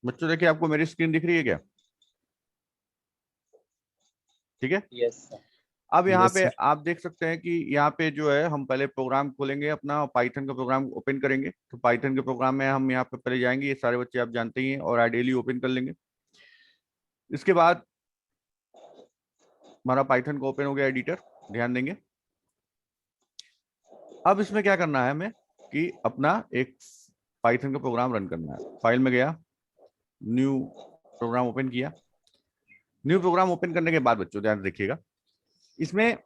बच्चों देखिए, आपको मेरी स्क्रीन दिख रही है क्या? ठीक है। Yes sir. अब यहाँ यस पे सर। आप देख सकते हैं कि यहाँ पे जो है हम पहले प्रोग्राम खोलेंगे, अपना पाइथन का प्रोग्राम ओपन करेंगे। तो पाइथन के प्रोग्राम में हम यहाँ पे पहले जाएंगे, ये सारे बच्चे आप जानते ही हैं, और आइडियली ओपन कर लेंगे। इसके बाद हमारा पाइथन का ओपन हो गया एडिटर, ध्यान देंगे। अब इसमें क्या करना है हमें कि अपना एक पाइथन का प्रोग्राम रन करना है। फाइल में गया, न्यू प्रोग्राम ओपन किया। न्यू प्रोग्राम ओपन करने के बाद बच्चों ध्यान रखिएगा, इसमें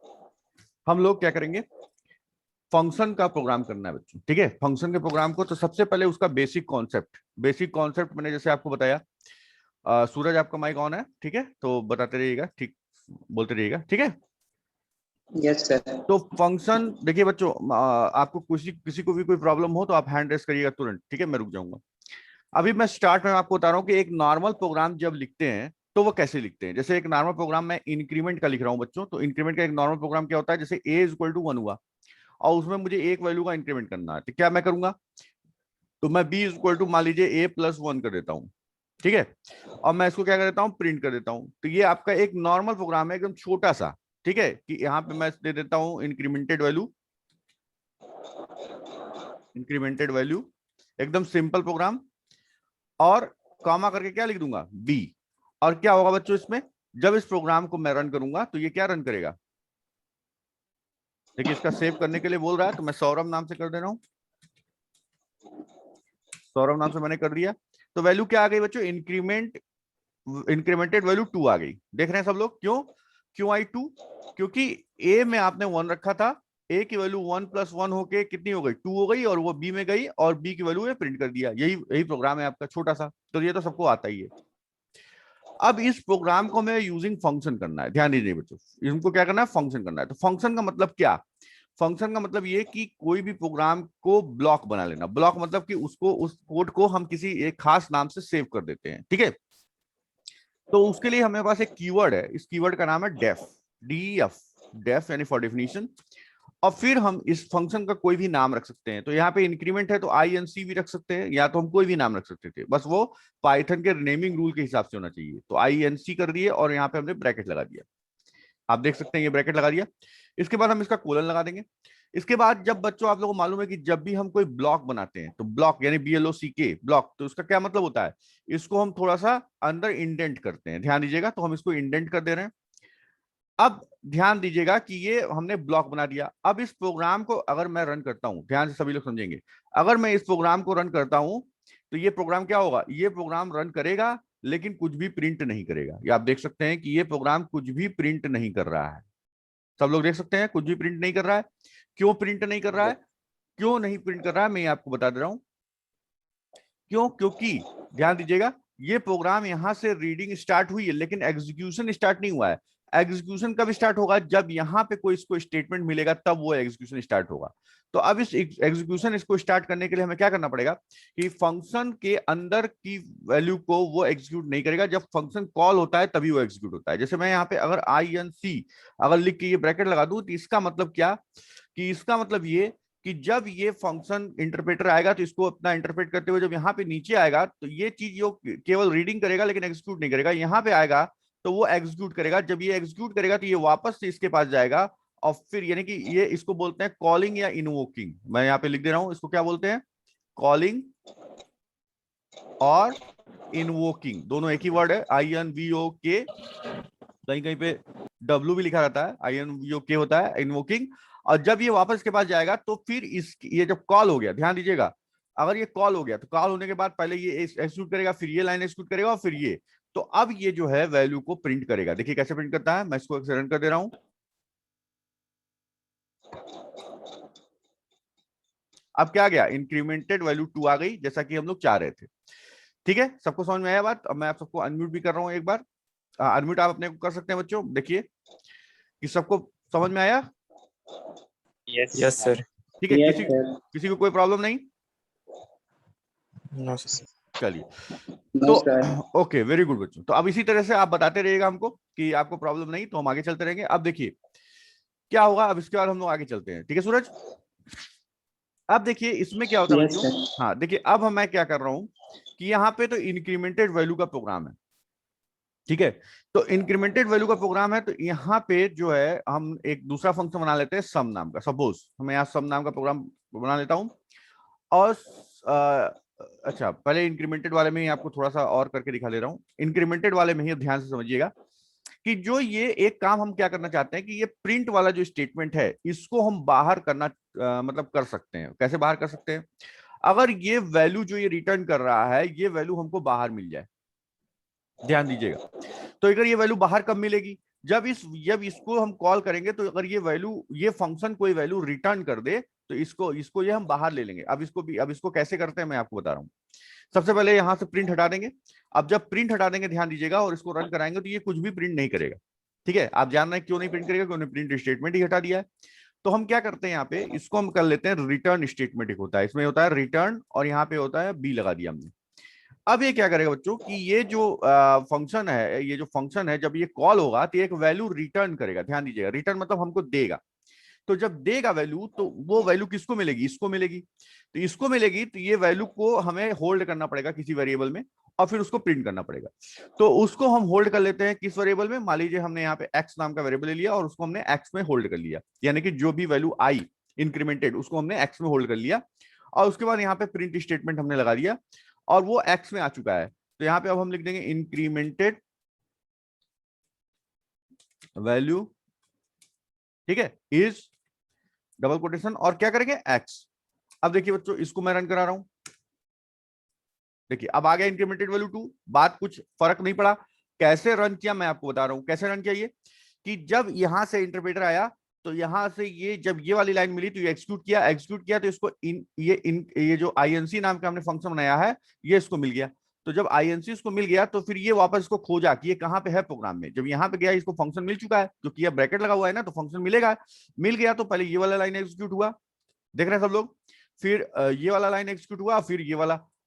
हम लोग क्या करेंगे, फंक्शन का प्रोग्राम करना है बच्चों। ठीक है, फंक्शन के प्रोग्राम को तो सबसे पहले उसका बेसिक कॉन्सेप्ट मैंने जैसे आपको बताया। सूरज आपका माइक ऑन है, ठीक है, तो बताते रहिएगा, ठीक बोलते रहिएगा, ठीक है। Yes sir. तो फंक्शन देखिए बच्चों, आपको किसी को भी कोई प्रॉब्लम हो तो आप हैंड रेस करिएगा तुरंत, ठीक है, मैं रुक जाऊंगा। अभी मैं स्टार्ट में आपको बता रहा हूँ कि एक नॉर्मल प्रोग्राम जब लिखते हैं तो वो कैसे लिखते हैं। जैसे एक नॉर्मल प्रोग्राम मैं इंक्रीमेंट का लिख रहा हूँ बच्चों, तो इंक्रीमेंट का एक नॉर्मल प्रोग्राम क्या होता है, जैसे a इक्वल टू 1 हुआ और उसमें मुझे एक वैल्यू का इंक्रीमेंट करना है, तो क्या मैं करूंगा, तो मैं b इक्वल टू मान लीजिए a+1 कर देता हूँ, ठीक है, और मैं इसको क्या कर देता हूँ, प्रिंट कर देता हूँ। तो ये आपका एक नॉर्मल प्रोग्राम है, एकदम छोटा सा, ठीक है, कि यहाँ पे मैं दे देता हूँ इंक्रीमेंटेड वैल्यू, एकदम सिंपल प्रोग्राम, और कॉमा करके क्या लिख दूंगा, b। और क्या होगा बच्चों इसमें, जब इस प्रोग्राम को मैं रन करूंगा तो ये क्या रन करेगा, देखिए इसका सेव करने के लिए बोल रहा है, तो मैं सौरभ नाम से कर दे रहा हूं, सौरभ नाम से मैंने कर दिया। तो वैल्यू क्या आ गई बच्चों, इंक्रीमेंटेड वैल्यू 2 आ गई। देख रहे हैं सब लोग, क्यों आई 2, क्योंकि ए में आपने 1 रखा था, ए की वैल्यू 1+1 होके कितनी हो गई, 2 हो गई, और वो बी में गई और बी की वैल्यू प्रिंट कर दिया। यही प्रोग्राम है आपका छोटा सा, तो ये तो सबको आता ही है। अब इस प्रोग्राम को हमें यूजिंग फंक्शन करना है, ध्यान दीजिए बच्चों, इनको क्या करना है, फंक्शन करना है। तो फंक्शन का मतलब क्या, फंक्शन का मतलब ये कि कोई भी प्रोग्राम को ब्लॉक बना लेना। ब्लॉक मतलब कि उसको, उस कोड को हम किसी एक खास नाम से सेव कर देते हैं, ठीक है। तो उसके लिए हमारे पास एक कीवर्ड है, इस कीवर्ड का नाम है डेफ, डीएफ, डेफ यानी फॉर डेफिनेशन। और फिर हम इस फंक्शन का कोई भी नाम रख सकते हैं। तो यहाँ पे इंक्रीमेंट है तो INC भी रख सकते हैं, या तो हम कोई भी नाम रख सकते थे, बस वो पाइथन के नेमिंग रूल के हिसाब से होना चाहिए। तो INC कर दिए और यहाँ पे हमने ब्रैकेट लगा दिया, आप देख सकते हैं ये ब्रैकेट लगा दिया। इसके बाद हम इसका कोलन लगा देंगे। इसके बाद जब बच्चों आप लोगों को मालूम है कि जब भी हम कोई ब्लॉक बनाते हैं, तो ब्लॉक यानी BLOCK ब्लॉक, तो उसका क्या मतलब होता है, इसको हम थोड़ा सा अंदर इंडेंट करते हैं। ध्यान दीजिएगा, तो हम इसको इंडेंट कर दे रहे हैं। अब ध्यान दीजिएगा कि ये हमने ब्लॉक बना दिया। अब इस प्रोग्राम को अगर मैं रन करता हूं, ध्यान से सभी लोग समझेंगे, अगर मैं इस प्रोग्राम को रन करता हूं तो ये प्रोग्राम क्या होगा, ये प्रोग्राम रन करेगा लेकिन कुछ भी प्रिंट नहीं करेगा। ये आप देख सकते हैं कि ये प्रोग्राम कुछ भी प्रिंट नहीं कर रहा है। सब लोग देख सकते हैं कुछ भी प्रिंट नहीं कर रहा है। क्यों प्रिंट नहीं कर रहा है, क्यों नहीं प्रिंट कर रहा है, मैं आपको बता दे रहा हूं क्यों। क्योंकि ध्यान दीजिएगा, ये प्रोग्राम यहां से रीडिंग स्टार्ट हुई है लेकिन एग्जीक्यूशन स्टार्ट नहीं हुआ है। एग्जीक्यूशन कब स्टार्ट होगा, जब यहां पे कोई इसको स्टेटमेंट मिलेगा तब वो एग्जीक्यूशन स्टार्ट होगा। तो अब इस एग्जीक्यूशन इसको स्टार्ट करने के लिए हमें क्या करना पड़ेगा कि फंक्शन के अंदर की वैल्यू को वो एग्जीक्यूट नहीं करेगा, जब फंक्शन कॉल होता है तभी वो एग्जीक्यूट होता है। जैसे मैं यहाँ पे अगर INC अगर लिख के ये ब्रैकेट लगा दूं, तो इसका मतलब क्या, कि इसका मतलब ये कि जब ये फंक्शन इंटरप्रेटर आएगा तो इसको अपना इंटरप्रेट करते हुए जब यहाँ पे नीचे आएगा तो ये चीज जो केवल रीडिंग करेगा लेकिन एग्जीक्यूट नहीं करेगा, यहाँ पे आएगा तो वो एग्जीक्यूट करेगा। जब ये एग्जीक्यूट करेगा तो ये वापस से इसके पास जाएगा, और फिर यानी कि ये इसको बोलते हैं कॉलिंग या इनवोकिंग। मैं यहाँ पे लिख दे रहा हूं, इसको क्या बोलते हैं, कॉलिंग और इनवोकिंग, दोनों एक ही वर्ड है, INVOK। कहीं कहीं पे W भी लिखा रहता है, INVOK होता है इनवोकिंग। और जब ये वापस के पास जाएगा तो फिर ये जब कॉल हो गया, ध्यान दीजिएगा, अगर ये कॉल हो गया तो कॉल होने के बाद पहले ये एक्सिक्यूट करेगा, फिर ये लाइन एक्सिक्यूट करेगा और फिर ये, तो अब ये जो है वैल्यू को प्रिंट करेगा। देखिए कैसे प्रिंट करता है, मैं इसको रन कर दे रहा हूं। अब क्या गया, इंक्रीमेंटेड वैल्यू 2 आ गई, जैसा कि हम लोग चाह रहे थे। ठीक है, सबको समझ में आया बात। अब मैं आप सबको अनम्यूट भी कर रहा हूं एक बार, अनम्यूट आप अपने को कर सकते हैं बच्चों। देखिए कि सबको समझ में आया। Yes sir. ठीक है, यस सर। किसी को कोई प्रॉब्लम नहीं, नो सर। चलिए। नो तो सर। ओके, वेरी गुड बच्चों। तो अब इसी तरह से आप बताते रहिएगा हमको कि आपको प्रॉब्लम नहीं, तो हम आगे चलते रहेंगे। अब देखिए क्या होगा, अब इसके बाद हम लोग आगे चलते हैं, ठीक है सूरज। अब देखिए इसमें क्या होता है यस बच्चों, सर। हाँ देखिए अब मैं क्या कर रहा हूं कि यहाँ पे तो इंक्रीमेंटेड वैल्यू का प्रोग्राम है, ठीक है। तो इंक्रीमेंटेड वैल्यू का प्रोग्राम है, तो यहाँ पे जो है हम एक दूसरा फंक्शन बना लेते हैं सम नाम का। सपोज मैं यहाँ सम नाम का प्रोग्राम बना लेता हूँ और अच्छा पहले इंक्रीमेंटेड वाले में ही आपको थोड़ा सा और करके दिखा दे रहा हूँ। इंक्रीमेंटेड वाले में ही ध्यान से समझिएगा कि जो ये एक काम हम क्या करना चाहते हैं कि ये प्रिंट वाला जो स्टेटमेंट है इसको हम बाहर करना मतलब कर सकते हैं। कैसे बाहर कर सकते हैं? अगर ये वैल्यू जो ये रिटर्न कर रहा है ये वैल्यू हमको बाहर मिल जाए, ध्यान दीजिएगा। तो अगर ये वैल्यू बाहर कब मिलेगी? जब इसको हम कॉल करेंगे, तो अगर ये वैल्यू ये फंक्शन कोई वैल्यू रिटर्न कर दे तो इसको ये हम बाहर ले लेंगे। अब इसको कैसे करते हैं मैं आपको बता रहा हूँ। सबसे पहले यहां से प्रिंट हटा देंगे। अब जब प्रिंट हटा देंगे ध्यान दीजिएगा और इसको रन कराएंगे तो ये कुछ भी प्रिंट नहीं करेगा, ठीक है। आप जान रहे हैं क्यों नहीं प्रिंट करेगा? क्योंकि प्रिंट स्टेटमेंट ही हटा दिया है। तो हम क्या करते हैं यहाँ पे इसको हम कर लेते हैं रिटर्न स्टेटमेंट। एक होता है इसमें होता है रिटर्न और यहाँ पे होता है बी लगा दिया हमने। अब ये क्या करेगा बच्चों कि ये जो फंक्शन है, ये जो फंक्शन है जब ये कॉल होगा तो एक वैल्यू रिटर्न करेगा। ध्यान दीजिएगा, रिटर्न मतलब हमको देगा। तो जब देगा वैल्यू तो वो वैल्यू किसको मिलेगी? इसको मिलेगी। तो इसको मिलेगी तो ये वैल्यू को हमें होल्ड करना पड़ेगा किसी वेरिएबल में और फिर उसको प्रिंट करना पड़ेगा। तो उसको हम होल्ड कर लेते हैं किस वेरिएबल में? मान लीजिए हमने यहाँ पे x नाम का वेरिएबल ले लिया और उसको हमने x में होल्ड कर लिया, यानी कि जो भी वैल्यू आई इंक्रीमेंटेड उसको हमने x में होल्ड कर लिया और उसके बाद यहाँ पे प्रिंट स्टेटमेंट हमने लगा दिया और वो x में आ चुका है। तो यहाँ पे अब हम लिख देंगे इंक्रीमेंटेड वैल्यू, ठीक है, इज डबल कोटेशन और क्या करेंगे x। अब देखिए बच्चों इसको मैं रन करा रहा हूं, देखिए अब आ गया इंक्रीमेंटेड वैल्यू 2। बात कुछ फर्क नहीं पड़ा। कैसे रन किया मैं आपको बता रहा हूं। कैसे रन किया ये कि जब यहां से इंटरप्रेटर आया तो यहां से ये जब ये वाली लाइन मिली तो ये एग्जीक्यूट किया तो इसको ये जो आईएनसी नाम का हमने फंक्शन बनाया है ये इसको मिल गया। तो जब आईएनसी इसको मिल गया तो फिर ये वापस इसको खोजा कि ये कहां पे है प्रोग्राम में। जब यहाँ पे गया इसको फंक्शन मिल चुका है क्योंकि ये ब्रैकेट लगा हुआ है ना, तो फंक्शन मिलेगा। मिल गया तो पहले ये वाला लाइन एग्जीक्यूट हुआ, देख रहे हैं सब लोग। फिर ये वाला लाइन एग्जीक्यूट हुआ, फिर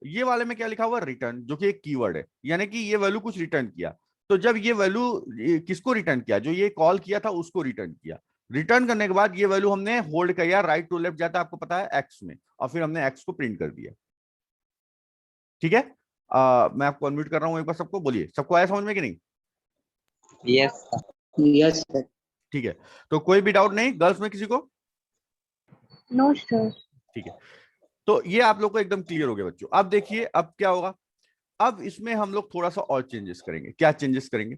ये वाले में क्या लिखा हुआ? रिटर्न, जो कि एक कीवर्ड है, यानी कि ये वैल्यू कुछ रिटर्न किया। तो जब ये वैल्यू किसको रिटर्न किया? जो ये कॉल किया था उसको रिटर्न किया। रिटर्न करने के बाद ये वैल्यू हमने होल्ड किया, राइट टू लेफ्ट जाता है आपको पता है एक्स में, और फिर हमने एक्स को प्रिंट कर दिया, ठीक है। मैं आपको अनम्यूट कर रहा हूं एक बार, सबको बोलिए, सबको आया समझ में कि नहीं? Yes. Yes, sir. ठीक है, तो कोई भी डाउट नहीं गर्ल्स में किसी को? No sir. ठीक है, तो ये आप लोग को एकदम क्लियर हो गया बच्चों। अब देखिए अब क्या होगा। अब इसमें हम लोग थोड़ा सा और चेंजेस करेंगे। क्या चेंजेस करेंगे?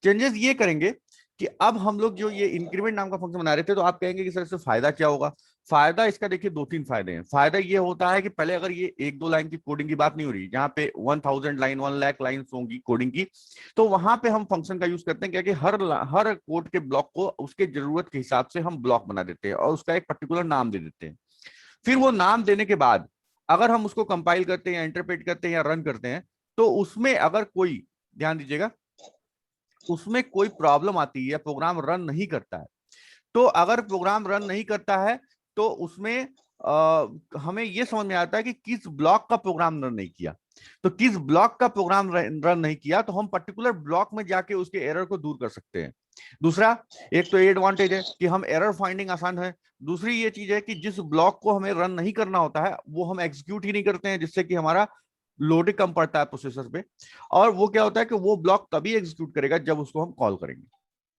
चेंजेस ये करेंगे कि अब हम लोग जो ये इंक्रीमेंट नाम का फंक्शन बना रहे थे, तो आप कहेंगे कि सर इससे फायदा क्या होगा? फायदा इसका देखिए 2-3 फायदे हैं। फायदा ये होता है कि पहले अगर ये 1-2 लाइन की कोडिंग की बात नहीं हो रही, जहां पे 1000 लाइन 1 लाख लाइन होंगी कोडिंग की, तो वहां पे हम फंक्शन का यूज करते हैं क्या कि हर कोड के ब्लॉक को उसके जरूरत के हिसाब से हम ब्लॉक बना देते हैं और उसका एक पर्टिकुलर नाम दे देते हैं। फिर वो नाम देने के बाद अगर हम उसको कंपाइल करते हैं या इंटरप्रेट करते हैं या रन करते हैं, तो उसमें अगर कोई, ध्यान दीजिएगा, उसमें कोई प्रॉब्लम आती है, प्रोग्राम रन नहीं करता है, तो अगर प्रोग्राम रन नहीं करता है तो उसमें हमें यह समझ में आता है कि किस ब्लॉक का प्रोग्राम रन नहीं किया। तो किस ब्लॉक का प्रोग्राम रन नहीं किया तो हम पर्टिकुलर ब्लॉक में जाके उसके एरर को दूर कर सकते हैं। दूसरा, एक तो ये एडवांटेज है कि हम एरर फाइंडिंग आसान है। दूसरी ये चीज है कि जिस ब्लॉक को हमें रन नहीं करना होता है वो हम एग्जीक्यूट ही नहीं करते हैं, जिससे कि हमारा लोड कम पड़ता है प्रोसेसर पे। और वो क्या होता है कि वो ब्लॉक तभी एग्जीक्यूट करेगा जब उसको हम कॉल करेंगे,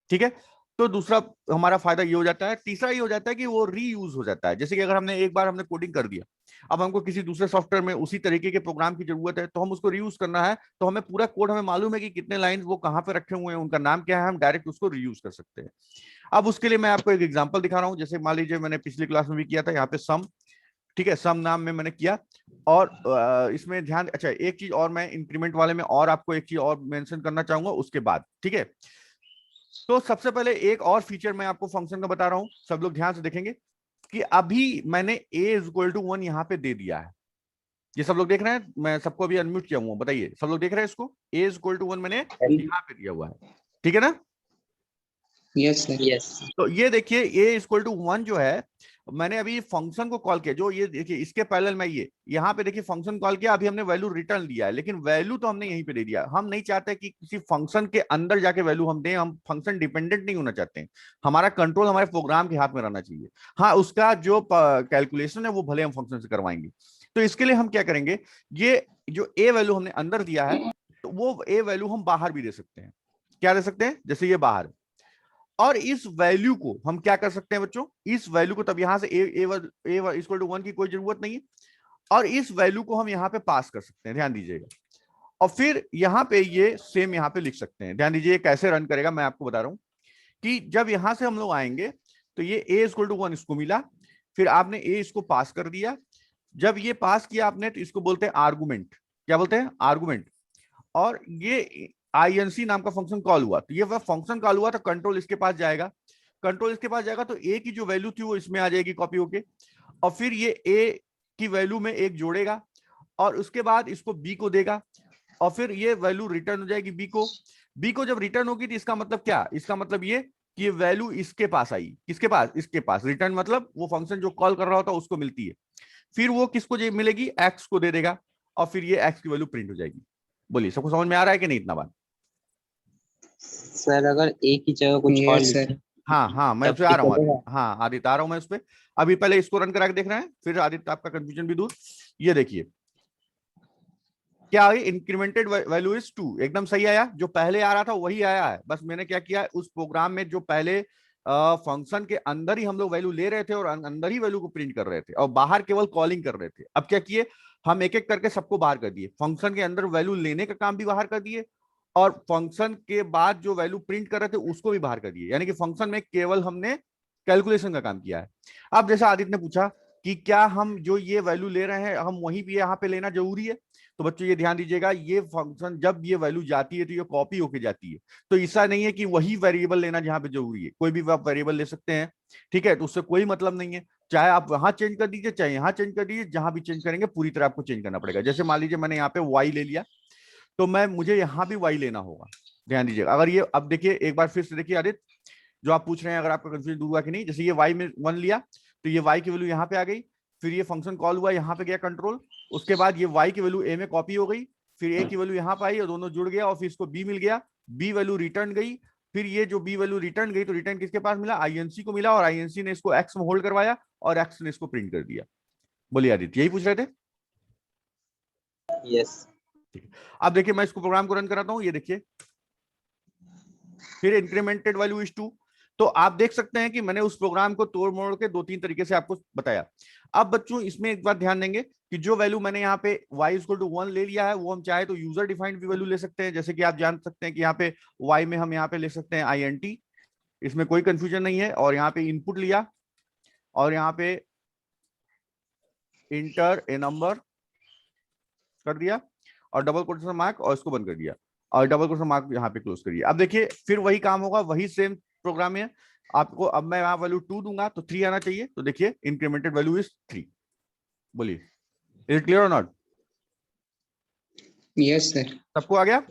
ठीक है। तो दूसरा हमारा फायदा ये हो जाता है। तीसरा ये हो जाता है कि वो रीयूज हो जाता है। जैसे कि अगर हमने एक बार हमने कोडिंग कर दिया, अब हमको किसी दूसरे सॉफ्टवेयर में उसी तरीके के प्रोग्राम की जरूरत है, तो हम उसको रीयूज करना है, तो हमें पूरा कोड हमें मालूम है कि कितने लाइन वो कहाँ पे रखे हुए हैं, उनका नाम क्या है, हम डायरेक्ट उसको रीयूज कर सकते हैं। अब उसके लिए मैं आपको एक एग्जाम्पल दिखा रहा हूँ। जैसे मान लीजिए मैंने पिछली क्लास में भी किया था, यहाँ पे सम, ठीक है, सम नाम में मैंने किया। और इसमें ध्यान, अच्छा एक चीज और मैं इंक्रीमेंट वाले में और आपको एक चीज और मेंशन करना चाहूंगा उसके बाद, ठीक है। तो सबसे पहले एक और फीचर मैं आपको फंक्शन का बता रहा हूं, सब लोग ध्यान से देखेंगे कि अभी मैंने a=1 यहाँ पे दे दिया है। ये सब लोग देख रहे हैं? मैं सबको अभी अनम्यूट किया हूं, बताइए सब लोग देख रहे हैं इसको? a=1 मैंने यहाँ पे दिया हुआ है, ठीक है ना? Yes, sir. Yes. तो ये देखिए a=1 जो है, मैंने अभी फंक्शन को कॉल किया, जो ये देखिए इसके पैरेलल में ये यहाँ पे देखिए फंक्शन कॉल किया, अभी हमने वैल्यू रिटर्न दिया है, लेकिन वैल्यू तो हमने यहीं पे दे दिया। हम नहीं चाहते कि किसी फंक्शन के अंदर जाके वैल्यू हम दें, हम फंक्शन डिपेंडेंट नहीं होना चाहते हैं। हमारा कंट्रोल हमारे प्रोग्राम के हाथ में रहना चाहिए। हाँ, उसका जो कैलकुलेशन है वो भले हम फंक्शन से करवाएंगे। तो इसके लिए हम क्या करेंगे, ये जो ए वैल्यू हमने अंदर दिया है तो वो ए वैल्यू हम बाहर भी दे सकते हैं। क्या दे सकते हैं? जैसे ये बाहर, और इस वैल्यू को हम क्या कर सकते हैं बच्चों, इस वैल्यू को, तब यहां से ए इक्वल टू 1 की कोई जरूरत नहीं है, और इस वैल्यू को हम यहाँ पे पास कर सकते हैं, ध्यान दीजिएगा। और फिर यहाँ पे ये सेम यहाँ पे लिख सकते हैं। ध्यान दीजिए कैसे रन करेगा, मैं आपको बता रहा हूं कि जब यहां से हम लोग आएंगे तो ये ए इक्वल टू 1 इसको मिला, फिर आपने ए इसको पास कर दिया। जब ये पास किया आपने तो इसको बोलते हैं आर्गुमेंट। क्या बोलते हैं? आर्गुमेंट। और ये आईएनसी नाम का फंक्शन कॉल हुआ, तो ये वह फंक्शन कॉल हुआ तो कंट्रोल इसके पास जाएगा, कंट्रोल इसके पास जाएगा तो ए की जो वैल्यू थी वो इसमें आ जाएगी कॉपी होके, और फिर ये ए की वैल्यू में एक जोड़ेगा और उसके बाद इसको बी को देगा, और फिर ये वैल्यू रिटर्न हो जाएगी बी को। बी को जब रिटर्न होगी तो इसका मतलब क्या? इसका मतलब ये कि ये वैल्यू इसके पास आई। किसके पास? इसके पास। रिटर्न मतलब वो फंक्शन जो कॉल कर रहा होता है उसको मिलती है, फिर वो किसको मिलेगी? एक्स को दे देगा, और फिर ये एक्स की वैल्यू प्रिंट हो जाएगी। बोलिए, सबको समझ में आ रहा है कि नहीं इतना बात? सर अगर ए की जगह कुछ और यस लिखे सर। हाँ हाँ, मैं तब उस पे आ रहा हूँ चलेगा? आदित्य। हाँ आदित्य, आ रहा हूँ मैं उस पे। अभी पहले इसको रन करा के देख रहे हैं, फिर आदित्य आपका कंफ्यूजन भी दूर। ये देखिए क्या है, इंक्रीमेंटेड वैल्यू इज 2, एकदम सही आया। जो पहले आ रहा था वही आया है, बस मैंने क्या किया, उस प्रोग्राम में जो पहले फंक्शन के अंदर ही हम लोग वैल्यू ले रहे थे और अंदर ही वैल्यू को प्रिंट कर रहे थे और बाहर केवल कॉलिंग कर रहे थे, अब क्या किए, हम एक एक करके सबको बाहर कर दिए। फंक्शन के अंदर वैल्यू लेने का काम भी बाहर कर दिए और फंक्शन के बाद जो वैल्यू प्रिंट कर रहे थे उसको भी बाहर कर दिए, यानी कि फंक्शन में केवल हमने कैलकुलेशन का काम किया है। अब जैसा आदित्य ने पूछा कि क्या हम जो ये वैल्यू ले रहे हैं हम वहीं भी यहाँ पे लेना जरूरी है, तो बच्चों ये ध्यान दीजिएगा, ये फंक्शन जब ये वैल्यू जाती है तो ये कॉपी होके जाती है, तो ऐसा नहीं है कि वही वेरिएबल लेना जहां पे जरूरी है, कोई भी आप वेरिएबल ले सकते हैं, ठीक है, तो उससे कोई मतलब नहीं है, चाहे आप वहां चेंज कर दीजिए चाहे यहाँ चेंज कर दीजिए, जहां भी चेंज करेंगे पूरी तरह आपको चेंज करना पड़ेगा। जैसे मान लीजिए मैंने यहाँ पे वाई ले लिया, तो मैं मुझे यहाँ भी वाई लेना होगा। ध्यान दीजिएगा, अगर ये, अब देखिए एक बार फिर से देखिए आदित्य, जो आप पूछ रहे हैं अगर आपका कंफ्यूजन दूर हुआ कि नहीं, जैसे ये वाई में 1 लिया तो ये वाई की वैल्यू यहाँ पे आ गई, फिर ये फंक्शन कॉल हुआ, यहाँ पे गया कंट्रोल, उसके बाद ये वाई की वैल्यू ए में कॉपी हो गई, फिर ए की वैल्यू यहाँ पे आई और दोनों जुड़ गया और फिर इसको बी मिल गया, बी वैल्यू रिटर्न गई, फिर ये जो बी वैल्यू रिटर्न गई तो रिटर्न किसके पास मिला? आईएनसी को मिला, और आईएनसी ने इसको एक्स में होल्ड करवाया और एक्स ने इसको प्रिंट कर दिया। बोलिए आदित्य, यही पूछ रहे थे? यस। ठीक है, अब देखिए मैं इसको प्रोग्राम को रन कराता हूँ, ये देखिए फिर इंक्रीमेंटेड वैल्यू इज 2, तो आप देख सकते हैं कि मैंने उस प्रोग्राम को तोड़ मोड़ के 2-3 तरीके से आपको बताया। अब बच्चों इसमें एक बात ध्यान देंगे कि जो वैल्यू मैंने यहाँ पे y इक्वल टू 1 ले लिया है वो हम चाहे तो यूजर डिफाइंड भी वैल्यू ले सकते हैं, जैसे कि आप जान सकते हैं कि यहाँ पे y में हम यहाँ पे ले सकते हैं int, इसमें कोई कंफ्यूजन नहीं है, और यहाँ पे इनपुट लिया और यहाँ पे इंटर ए नंबर कर दिया और डबल कोटेशन मार्क और इसको बंद कर दिया और डबल कोटेशन मार्क यहाँ पे क्लोज करिए। अब देखिए फिर वही काम होगा, वही सेम प्रोग्राम है आपको। अब मैं यहाँ वैल्यू 2 दूंगा तो 3 आना चाहिए, तो देखिए इंक्रीमेंटेड वैल्यू इज 3। बोलिए, इज इट क्लियर और नॉट? Yes sir. सबको आ गया?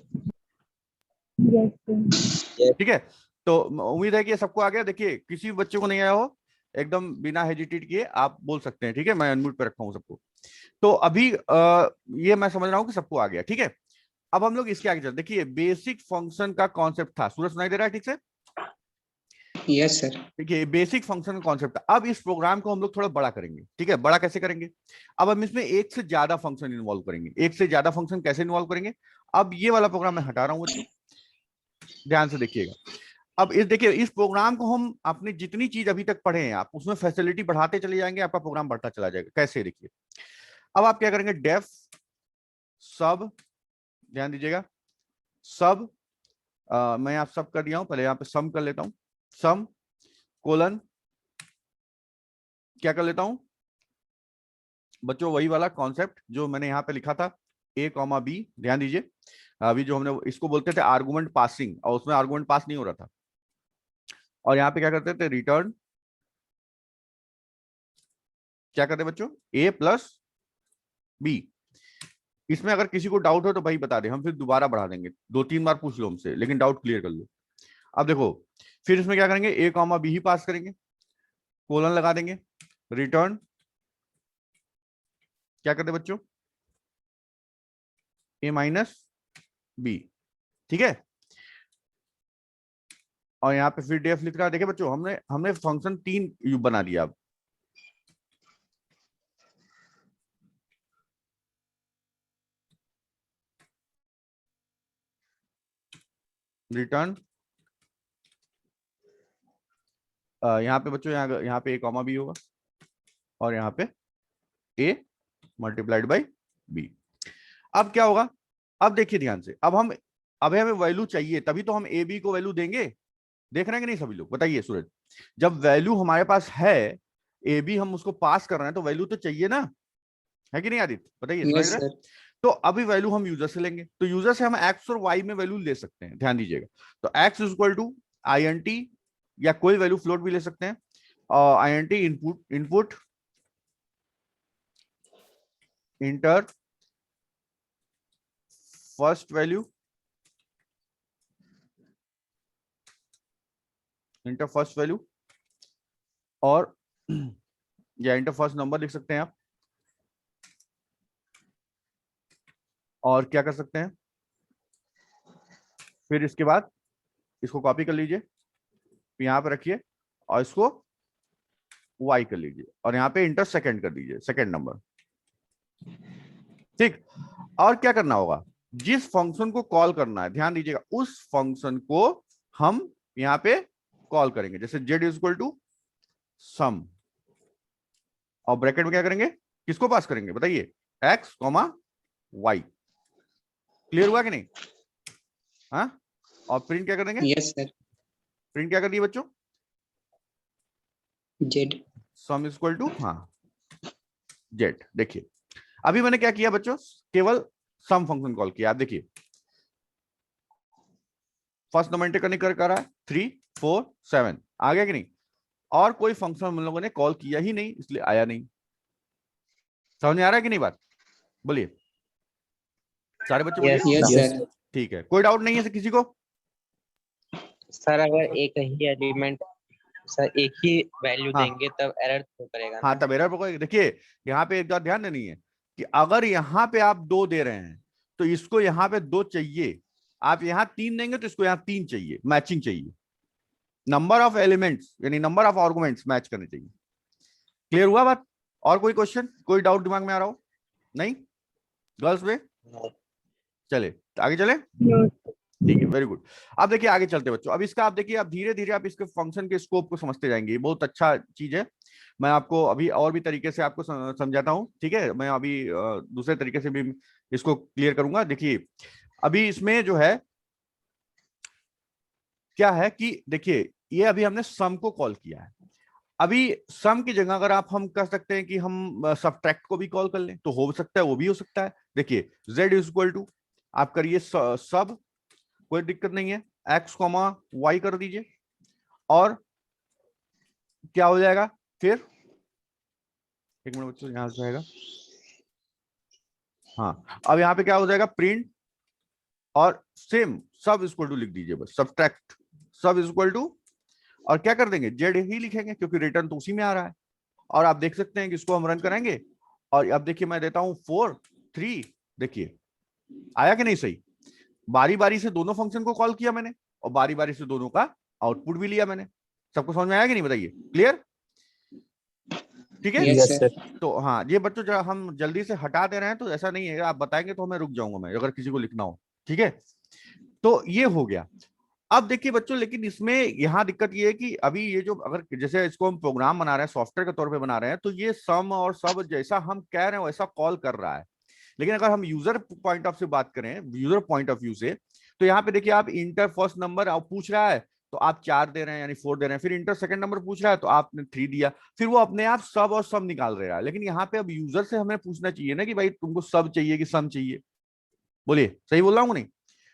Yes, sir. ठीक है, तो उम्मीद है कि सबको आ गया। देखिए किसी बच्चे को नहीं आया हो, एकदम बिना हेजिटेट किए आप बोल सकते हैं, ठीक है, मैं अनम्यूट पे रखा हूँ सबको। तो अभी ये मैं समझ रहा हूँ कि सबको आ गया, ठीक है। अब हम लोग इसके आगे चलते, देखिए बेसिक फंक्शन का कॉन्सेप्ट था, सूरज सुनाई दे रहा है ठीक से? Yes sir. देखिए बेसिक फंक्शन का कॉन्सेप्ट, अब इस प्रोग्राम को हम लोग थोड़ा बड़ा करेंगे, ठीक है। बड़ा कैसे करेंगे? अब हम इसमें एक से ज्यादा फंक्शन इन्वॉल्व करेंगे। एक से ज्यादा फंक्शन कैसे इन्वॉल्व करेंगे? अब ये वाला प्रोग्राम मैं हटा रहा हूँ बच्चों, ध्यान से देखिएगा। अब इस देखिए इस प्रोग्राम को हम अपनी जितनी चीज अभी तक पढ़े हैं आप उसमें फैसिलिटी बढ़ाते चले जाएंगे, आपका प्रोग्राम बढ़ता चला जाएगा। कैसे? देखिए अब आप क्या करेंगे, डेफ सब, ध्यान दीजिएगा, सब मैं आप सब कर दिया हूं, पहले यहाँ पे सम कर लेता हूं, सम कोलन क्या कर लेता हूं बच्चों, वही वाला कॉन्सेप्ट जो मैंने यहाँ पे लिखा था a कॉमा b। ध्यान दीजिए अभी जो हमने इसको बोलते थे आर्गुमेंट पासिंग, और उसमें आर्गुमेंट पास नहीं हो रहा था, और यहाँ पे क्या करते थे, रिटर्न क्या करते बच्चों, a प्लस b। इसमें अगर किसी को डाउट हो तो भाई बता दे, हम फिर दोबारा बढ़ा देंगे, 2-3 बार पूछ लो हमसे, लेकिन डाउट क्लियर कर लो। अब देखो फिर इसमें क्या करेंगे, a कॉमा b ही पास करेंगे, कोलन लगा देंगे, रिटर्न क्या करते बच्चों, a माइनस b, ठीक है। और यहाँ पे फिर डेफ लिख रहा है, देखिए बच्चों हमने हमने फंक्शन 3 बना दिया। अब रिटर्न, यहाँ पे बच्चों यहाँ पे a कॉमा b होगा और यहाँ पे a मल्टीप्लाइड बाई b। अब क्या होगा, अब देखिए ध्यान से, अब हमें वैल्यू चाहिए, तभी तो हम ए बी को वैल्यू देंगे। देख रहे हैं कि नहीं सभी लोग, बताइए सूरज, जब वैल्यू हमारे पास है ए बी, हम उसको पास कर रहे हैं तो वैल्यू तो चाहिए ना, है कि नहीं आदित्य, बताइए समझ Yes, रहे हैं? sir. तो अभी वैल्यू हम यूजर से लेंगे, तो यूजर से हम एक्स और वाई में वैल्यू ले सकते हैं, ध्यान दीजिएगा। तो x is equal to I N T, या कोई वैल्यू फ्लोट भी ले सकते हैं, और I N T input enter first value, enter first value, और या इंटर फर्स्ट नंबर लिख सकते हैं आप, और क्या कर सकते हैं, फिर इसके बाद इसको कॉपी कर लीजिए, यहां पे रखिए, और इसको y कर लीजिए, और यहाँ पे इंटर सेकंड कर दीजिए, सेकंड नंबर। ठीक, और क्या करना होगा, जिस फंक्शन को कॉल करना है, ध्यान दीजिएगा, उस फंक्शन को हम यहाँ पे कॉल करेंगे, जैसे z is equal to some, और ब्रैकेट में क्या करेंगे, किसको पास करेंगे बताइए, x कॉमा y। क्लियर हुआ कि नहीं? हाँ, और प्रिंट क्या करेंगे, Yes, sir. प्रिंट क्या कर दिए बच्चों, Z. Sum is equal to, हाँ जेड। देखिए अभी मैंने क्या किया बच्चों, केवल सम फंक्शन कॉल किया। आप देखिए फर्स्ट नंबर करने कर रहा है 3 4 7 आ गया कि नहीं, और कोई फंक्शन हम लोगों ने कॉल किया ही नहीं, इसलिए आया नहीं। समझ में आ रहा है कि नहीं बात, बोलिए सारे बच्चे बोलिए। Yes, sir. ठीक है, कोई डाउट नहीं है किसी को? सर अगर एक ही एलिमेंट, सर एक ही वैल्यू हाँ। देंगे तब एरर तो करेगा हाँ ना? तब एरर पकड़ेगा। देखिए यहाँ पे एक बात ध्यान देनी है कि अगर यहाँ पे आप 2 दे रहे हैं तो इसको यहाँ पे 2 चाहिए, आप यहाँ 3 देंगे तो इसको यहाँ 3 चाहिए, मैचिंग चाहिए, नंबर ऑफ एलिमेंट्स यानी नंबर ऑफ आर्गुमेंट्स मैच करने चाहिए। क्लियर हुआ बात? और कोई क्वेश्चन, कोई डाउट दिमाग में आ रहा हो? नहीं गर्ल्स में? चले आगे चले, ठीक है, वेरी गुड। अब देखिए आगे चलते बच्चों, अब इसका आप देखिए, आप धीरे धीरे आप इसके फंक्शन के स्कोप को समझते जाएंगे, ये बहुत अच्छा चीज है। मैं आपको अभी और भी तरीके से आपको समझाता हूँ, ठीक है, मैं अभी दूसरे तरीके से भी इसको क्लियर करूंगा। देखिए अभी इसमें जो है क्या है कि देखिए ये अभी हमने सम को कॉल किया है, अभी सम की जगह अगर हम कर सकते हैं कि हम सब्ट्रैक्ट को भी कॉल कर लें तो हो सकता है, वो भी हो सकता है। देखिए z इज इक्वल टू आप करिए सब, कोई दिक्कत नहीं है, x कॉमा y कर दीजिए, और क्या हो जाएगा फिर, एक मिनट बच्चों यहां से जाएगा, हाँ अब यहाँ पे क्या हो जाएगा, प्रिंट, और सेम सब इज इक्वल टू लिख दीजिए, बस सब्ट्रैक्ट सब इज इक्वल टू, और क्या कर देंगे, जेड ही लिखेंगे क्योंकि रिटर्न तो उसी में आ रहा है। और आप देख सकते हैं कि इसको हम रन करेंगे, और अब देखिए मैं देता हूं 4 3, देखिए आया कि नहीं सही, बारी बारी से दोनों फंक्शन को कॉल किया मैंने, और बारी बारी से दोनों का आउटपुट भी लिया मैंने। सबको समझ में आया कि नहीं बताइए, क्लियर? ठीक है। Yes, sir. तो हाँ ये बच्चों जो हम जल्दी से हटा दे रहे हैं तो ऐसा नहीं है, आप बताएंगे तो मैं रुक जाऊंगा मैं, अगर किसी को लिखना हो, ठीक है। तो ये हो गया। अब देखिए बच्चों, लेकिन इसमें यहाँ दिक्कत ये है कि अभी ये जो अगर जैसे इसको हम प्रोग्राम बना रहे हैं, सॉफ्टवेयर के तौर पे बना रहे हैं, तो ये सम और सब जैसा हम कह रहे हैं वैसा कॉल कर रहा है। लेकिन अगर हम यूजर पॉइंट ऑफ से बात करें, यूजर पॉइंट ऑफ व्यू से, तो यहाँ पे देखिए आप इंटर फर्स्ट नंबर आप पूछ रहा है तो आप 4 दे रहे हैं यानी 4 दे रहे हैं, फिर इंटर सेकंड नंबर पूछ रहा है तो आपने 3 दिया, फिर वो अपने आप सब और सम निकाल रहा है। लेकिन यहाँ पे अब यूजर से हमें पूछना चाहिए ना कि भाई तुमको सब चाहिए कि सम चाहिए, बोलिए सही बोल रहा हूँ नहीं?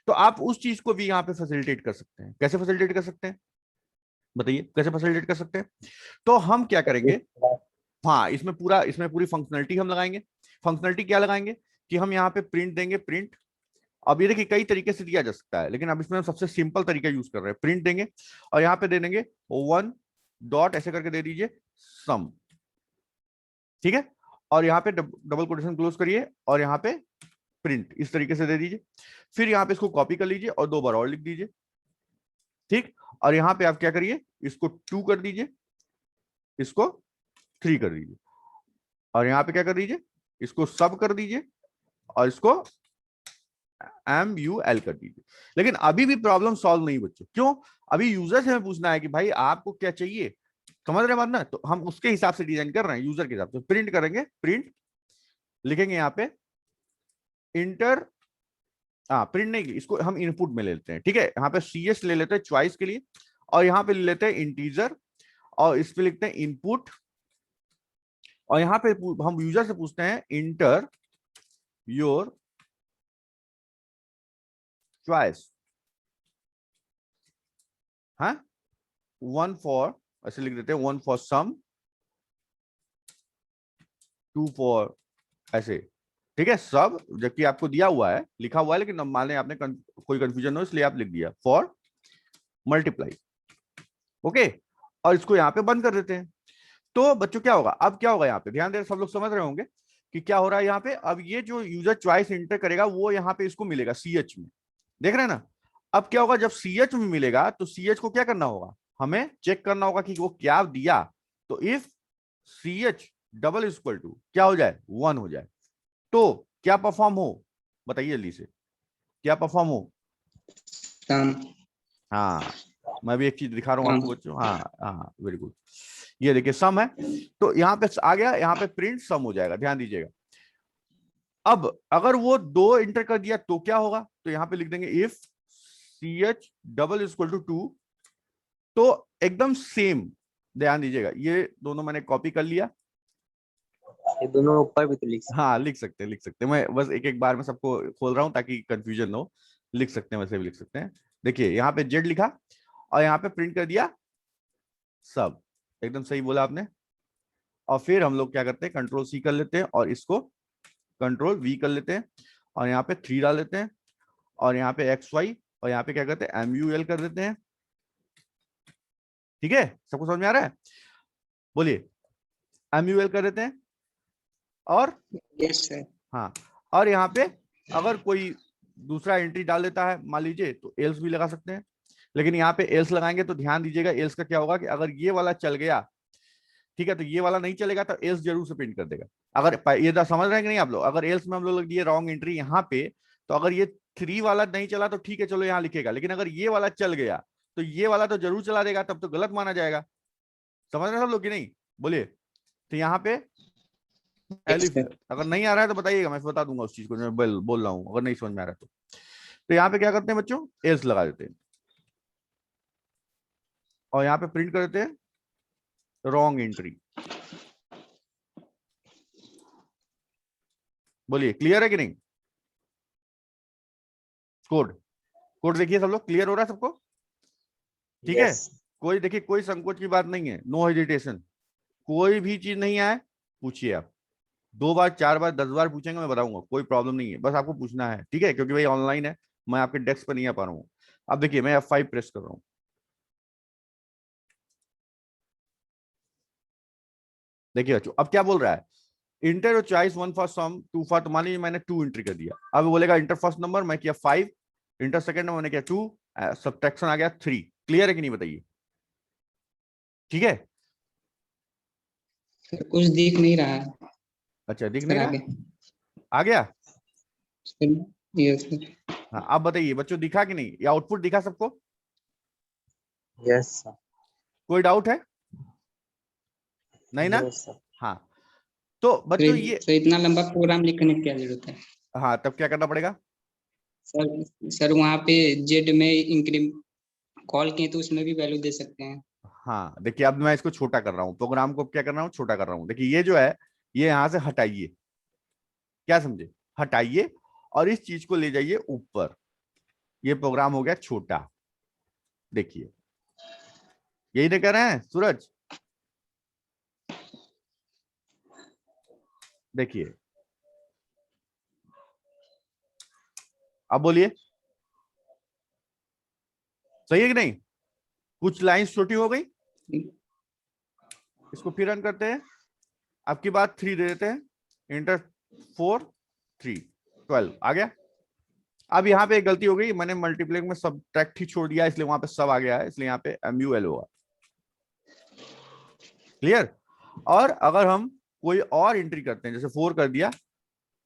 तो आप उस चीज को भी यहाँ पे फैसिलिटेट कर सकते हैं। कैसे फैसिलिटेट कर सकते हैं बताइए, कैसे फैसिलिटेट कर सकते हैं? तो हम क्या करेंगे, हाँ इसमें पूरी फंक्शनलिटी हम लगाएंगे। फंक्शनलिटी क्या लगाएंगे कि हम यहाँ पे प्रिंट देंगे, प्रिंट, अब ये देखिए कई तरीके से दिया जा सकता है, लेकिन अब इसमें हम सबसे सिंपल तरीका यूज कर रहे हैं, प्रिंट देंगे और यहाँ पे दे देंगे 1 डॉट ऐसे करके दे दीजिए सम, ठीक है, और यहाँ पे डबल कोटेशन क्लोज करिए और यहाँ पे प्रिंट इस तरीके से दे दीजिए। फिर यहाँ पे इसको कॉपी कर लीजिए और 2 बार और लिख दीजिए, ठीक, और यहाँ पे आप क्या करिए, इसको 2 कर दीजिए, इसको 3 कर दीजिए, और यहाँ पे क्या कर दीजिए, इसको सब कर दीजिए और इसको MUL कर दीजिए। लेकिन अभी भी प्रॉब्लम सॉल्व नहीं बच्चों, क्यों? अभी यूजर से हमें पूछना है कि भाई आपको क्या चाहिए, समझ रहे बात ना? तो हम उसके हिसाब से डिजाइन कर रहे हैं, यूजर के हिसाब से। प्रिंट करेंगे, प्रिंट लिखेंगे यहाँ पे इंटर, प्रिंट नहीं, इसको हम इनपुट में ले लेते हैं, ठीक है। यहाँ पे CS ले लेते हैं चॉइस के लिए, और यहाँ पे ले लेते हैं इंटीजर, और इस पे लिखते हैं इनपुट, और यहाँ पे हम यूजर से पूछते हैं इंटर योर चॉइस, हाँ, 1 फॉर, ऐसे लिख देते हैं 1 फॉर सम, 2 फॉर ऐसे, ठीक है सब, जबकि आपको दिया हुआ है, लिखा हुआ है, लेकिन मान लें आपने कोई कंफ्यूजन हो इसलिए आप लिख दिया फॉर मल्टीप्लाई, ओके। और इसको यहाँ पे बंद कर देते हैं। तो बच्चों क्या होगा, अब क्या होगा यहाँ पे, ध्यान दे, सब लोग समझ रहे होंगे कि क्या हो रहा है यहाँ पे। अब ये जो यूजर चॉइस इंटर करेगा वो यहाँ पे इसको मिलेगा CH में, देख रहे हैं ना। अब क्या होगा, जब CH में मिलेगा तो CH को क्या करना होगा, हमें चेक करना होगा कि वो क्या दिया। तो if CH double equal to क्या हो जाए, 1 हो जाए, तो क्या परफॉर्म हो, बताइए जल्दी से, क्या परफॉर्म हो। हाँ, मैं भी एक चीज दिखा रहा हूँ आपको बच्चों, हाँ हाँ वेरी गुड, ये देखिए सम है, तो यहाँ पे आ गया, यहाँ पे प्रिंट सम हो जाएगा, ध्यान दीजिएगा। अब अगर वो 2 इंटर कर दिया तो क्या होगा, तो यहाँ पे लिख देंगे if CH double equal to 2, तो एकदम सेम, ध्यान दीजिएगा, ये दोनों मैंने कॉपी कर लिया, ये दोनों ऊपर भी तो लिख सकते हाँ लिख सकते हैं, लिख सकते हैं, मैं बस एक एक बार में सबको खोल रहा हूं ताकि कंफ्यूजन ना हो, लिख सकते हैं, वैसे भी लिख सकते हैं। देखिए यहाँ पे जेड लिखा, और यहाँ पे प्रिंट कर दिया सब, एकदम सही बोला आपने। और फिर हम लोग क्या करते हैं, Ctrl+C कर लेते हैं, और इसको Ctrl+V कर लेते हैं, और यहाँ पे 3 डाल देते हैं, और यहाँ पे XY, और यहाँ पे क्या करते हैं MUL कर देते हैं, ठीक है, सबको समझ में आ रहा है, बोलिए MUL कर देते हैं। और यस सर। हाँ, और यहाँ पे अगर कोई दूसरा एंट्री डाल देता है मान लीजिए, तो एल्स भी लगा सकते हैं, लेकिन यहाँ पे एल्स लगाएंगे तो ध्यान दीजिएगा, एल्स का क्या होगा कि अगर ये वाला चल गया, ठीक है, तो ये वाला नहीं चलेगा, तो एल्स जरूर से प्रिंट कर देगा। अगर ये समझ रहे हैं कि नहीं आप लोग, अगर एल्स में हम लोग दिए रॉन्ग एंट्री यहाँ पे, तो अगर ये 3 वाला नहीं चला तो ठीक है चलो यहाँ लिखेगा, लेकिन अगर ये वाला चल गया तो ये वाला तो जरूर चला देगा, तब तो गलत माना जाएगा। समझ रहे हैं सब लोग कि नहीं, बोलिए। तो यहाँ पे एलिफ, अगर नहीं आ रहा है तो बताइएगा, मैं बता दूंगा उस चीज को जो मैं बोल रहा हूँ, अगर नहीं समझ में आ रहा है तो यहाँ पे क्या करते हैं बच्चों, एल्स लगा देते हैं, और यहाँ पे प्रिंट कर देते हैं रॉन्ग एंट्री। बोलिए क्लियर है कि नहीं, कोड कोड देखिए सब लोग, क्लियर हो रहा है सबको, ठीक है। कोई देखिए, कोई संकोच की बात नहीं है, नो हेजिटेशन, कोई भी चीज नहीं आए पूछिए आप, 2 बार 4 बार 10 बार पूछेंगे, मैं बताऊंगा, कोई प्रॉब्लम नहीं है, बस आपको पूछना है, ठीक है, क्योंकि भाई ऑनलाइन है, मैं आपके डेस्क पर नहीं आ पा रहा हूँ। अब देखिए मैं F5 प्रेस कर रहा हूँ, देखिए बच्चों अब क्या बोल रहा है, enter choice 1 for sum 2 for, तो मान लीजिए मैंने 2 एंट्री कर दिया, अब बोलेगा इंटर फर्स्ट नंबर, मैं किया 5, इंटर सेकंड नंबर मैंने किया 2, सब्ट्रैक्शन आ गया 3, क्लियर है कि नहीं बताइए, ठीक है। सर कुछ दिख नहीं रहा है। अच्छा दिख सर नहीं आगे। रहा, आ गया, यस सर। हाँ अब बताइए बच्चों, दिखा कि नहीं, या आउटपुट दिखा सबको, यस कोई डाउट है नहीं ना, हाँ। तो बच्चों ये, सर इतना लंबा प्रोग्राम लिखने की क्या जरूरत है। हाँ तब क्या करना पड़ेगा, सर वहाँ पे जेड में कॉल किए तो उसमें भी वैल्यू दे सकते हैं। हाँ देखिए अब मैं इसको छोटा कर रहा हूँ, प्रोग्राम को क्या कर रहा हूँ, छोटा कर रहा हूँ। देखिए ये जो है ये यहां से हटाइए, क्या समझे, हटाइए, और इस चीज को ले जाइए ऊपर, ये प्रोग्राम हो गया छोटा। देखिए यही तो कह रहे हैं सूरज, देखिए अब बोलिए सही है कि नहीं, कुछ लाइंस छोटी हो गई, इसको फिर रन करते हैं, आपकी बात 3 दे देते हैं, इंटर 4 3 12 आ गया। अब यहाँ पे एक गलती हो गई, मैंने मल्टीप्लेक्स में सब्ट्रैक्ट ही छोड़ दिया, इसलिए वहां पे सब आ गया है, इसलिए यहाँ पे MUL होगा, क्लियर। और अगर हम कोई और एंट्री करते हैं, जैसे 4 कर दिया,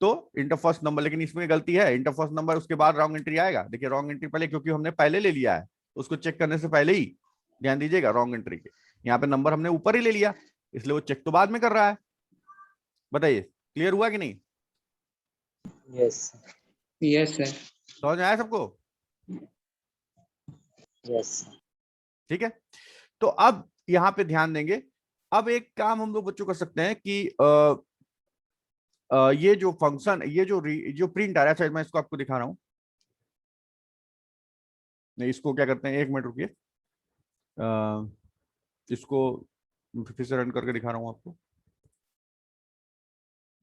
तो इंटर फर्स्ट नंबर, लेकिन इसमें गलती है, इंटर फर्स्ट नंबर उसके बाद रॉन्ग एंट्री आएगा। देखिए रॉन्ग एंट्री पहले, क्योंकि हमने पहले ले लिया है, उसको चेक करने से पहले ही ध्यान दीजिएगा रॉन्ग एंट्री के। यहाँ पे नंबर हमने ऊपर ही ले लिया, इसलिए वो चेक तो बाद में कर रहा है। बताइए क्लियर हुआ कि नहीं? Yes yes sir. समझ में आया सबको? यस ठीक है, तो अब यहाँ पे ध्यान देंगे। अब एक काम हम लोग बच्चों कर सकते हैं कि ये जो फंक्शन, ये जो प्रिंट आ रहा है, शायद मैं इसको आपको दिखा रहा हूं। नहीं, इसको क्या करते हैं, एक मिनट रुकिए, इसको फिर से रन करके दिखा रहा हूं आपको।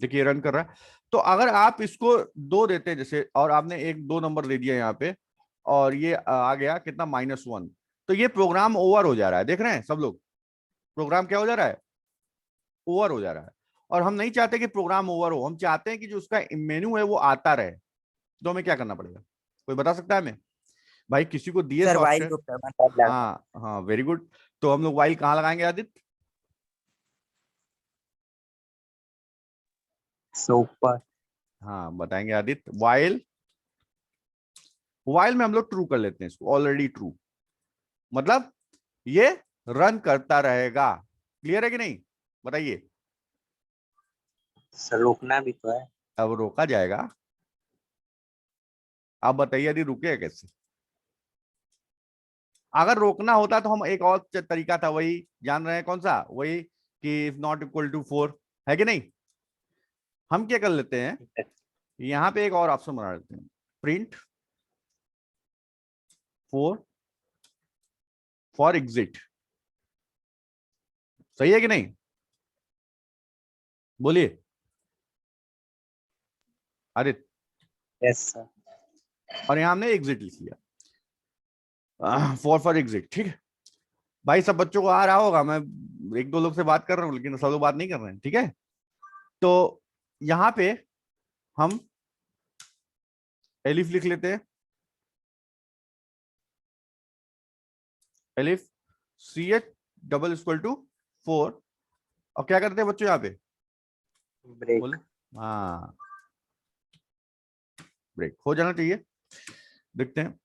देखिए रन कर रहा है। तो अगर आप इसको 2 देते हैं जैसे, और आपने 1-2 नंबर दे दिया यहाँ पे, और ये आ गया कितना -1, तो ये प्रोग्राम ओवर हो जा रहा है। देख रहे हैं सब लोग, प्रोग्राम क्या हो जा रहा है, ओवर हो जा रहा है। और हम नहीं चाहते कि प्रोग्राम ओवर हो, हम चाहते हैं कि जो उसका मेन्यू है वो आता रहे। तो हमें क्या करना पड़ेगा, कोई बता सकता है हमें? भाई किसी को दिए सर वाइल सॉफ्टवेयर, लूप करना था। हाँ हाँ वेरी गुड। तो हम लोग वाइल कहाँ लगाएंगे आदित्य? सुपर। हाँ बताएंगे आदित्य, वाइल में हम लोग ट्रू कर लेते हैं इसको, ऑलरेडी ट्रू, मतलब ये रन करता रहेगा। क्लियर है कि नहीं? बताइए। सर रोकना भी तो है। अब रोका जाएगा, आप बताइए यदि रुकेगा कैसे? अगर रोकना होता तो हम एक और तरीका था, वही जान रहे हैं कौन सा, वही कि इफ नॉट इक्वल टू 4, है कि नहीं? हम क्या कर लेते हैं, यहां पे एक और ऑप्शन बना लेते हैं, प्रिंट 4 फॉर एग्जिट। सही है कि नहीं? बोलिए आदित्य। Yes sir. और यहां हमने एग्जिट लिख लिया, 4 फॉर एग्जिट। ठीक है भाई, सब बच्चों को आ रहा होगा, मैं 1-2 लोग से बात कर रहा हूं, लेकिन सब लोग बात नहीं कर रहे हैं। ठीक है, तो यहां पे हम एलिफ लिख लेते हैं, elif CH double equal to 4, और क्या करते हैं बच्चों यहाँ पे, ब्रेक। बोले हाँ, ब्रेक हो जाना चाहिए। देखते हैं,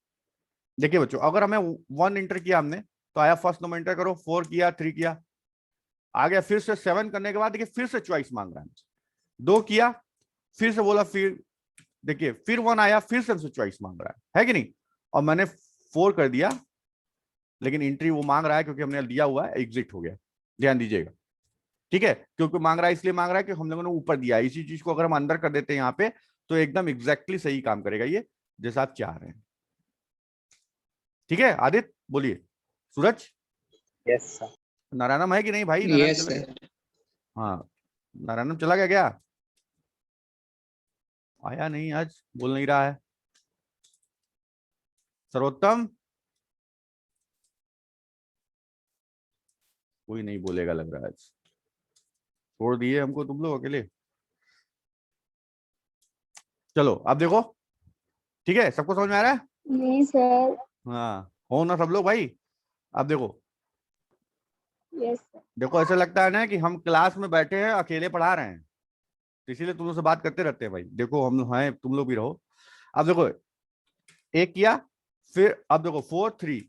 देखिए बच्चों, अगर हमें 1 इंटर किया हमने, तो आया फर्स्ट नंबर इंटर करो, 4 किया, 3 किया, आ गया। फिर से 7 करने के बाद देखिए फिर से चॉइस मांग रहा है, 2 किया, फिर से बोला, फिर देखिए फिर 1 आया, फिर से हमसे चॉइस मांग रहा है कि नहीं? और मैंने 4 कर दिया, लेकिन एंट्री वो मांग रहा है क्योंकि हमने दिया हुआ है, एग्जिट हो गया। ध्यान दीजिएगा, ठीक है, क्योंकि मांग रहा है, इसलिए मांग रहा है कि हम लोगों ने ऊपर दिया है। इसी चीज को अगर हम अंदर कर देते हैं यहाँ पे, तो एकदम एग्जैक्टली सही काम करेगा ये, जैसा आप चाह रहे हैं। ठीक है आदित्य, बोलिए। सूरज, यस सर। नारायणम है कि नहीं भाई? नारायण यस चला गया? सर। हाँ, नारायणम चला गया क्या? आया नहीं आज, बोल नहीं रहा है। सर्वोत्तम, कोई नहीं बोलेगा लग रहा है आज, छोड़ दिए हमको तुम लोग अकेले। चलो अब देखो, ठीक है, सबको समझ में आ रहा है? नहीं सर। हाँ, हो ना सब लोग भाई? अब देखो, यस सर। देखो ऐसा लगता है ना कि हम क्लास में बैठे हैं, अकेले पढ़ा रहे हैं, तो इसीलिए तुम लोग से बात करते रहते हैं भाई। देखो हम लोग हैं, तुम लोग भी रहो। अब देखो, एक किया, फिर अब देखो 4 3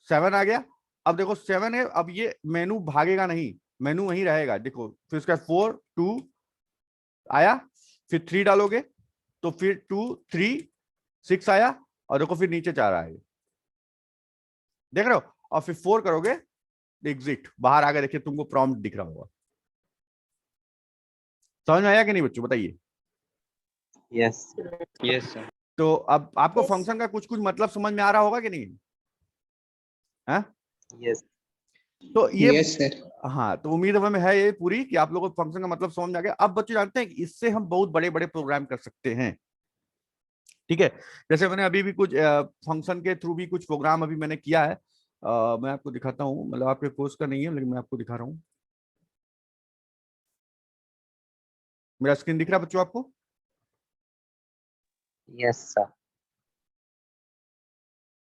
7 आ गया। अब देखो 7 है, अब ये मेनू भागेगा नहीं, मेनू वहीं रहेगा। देखो फिर उसका 4 2 आया, फिर 3 डालोगे तो फिर 2 3 6 आया, और देखो फिर नीचे 4 आएगा, देख रहे हो? और फिर 4 करोगे, एग्जिट बाहर आ गया। देखिए तुमको प्रॉम्प्ट दिख रहा होगा। समझ में आया कि नहीं बच्चों? बताइए। Yes yes sir. तो अब आपको Yes. फंक्शन का कुछ कुछ मतलब समझ में आ रहा होगा कि नहीं? हाँ, यस तो ये, यस सर। हाँ, तो उम्मीद हमें है ये पूरी कि आप लोगों को फंक्शन का मतलब समझ में आ गया। अब बच्चे जानते हैं कि इससे हम बहुत बड़े बड़े प्रोग्राम कर सकते हैं। ठीक है, जैसे मैंने अभी भी कुछ फंक्शन के थ्रू भी कुछ प्रोग्राम अभी मैंने किया है। मैं आपको दिखाता हूँ, मतलब आपके कोर्स का नहीं है, लेकिन मैं आपको दिखा रहा हूँ। मेरा स्क्रीन दिख रहा है बच्चों आपको? Yes sir.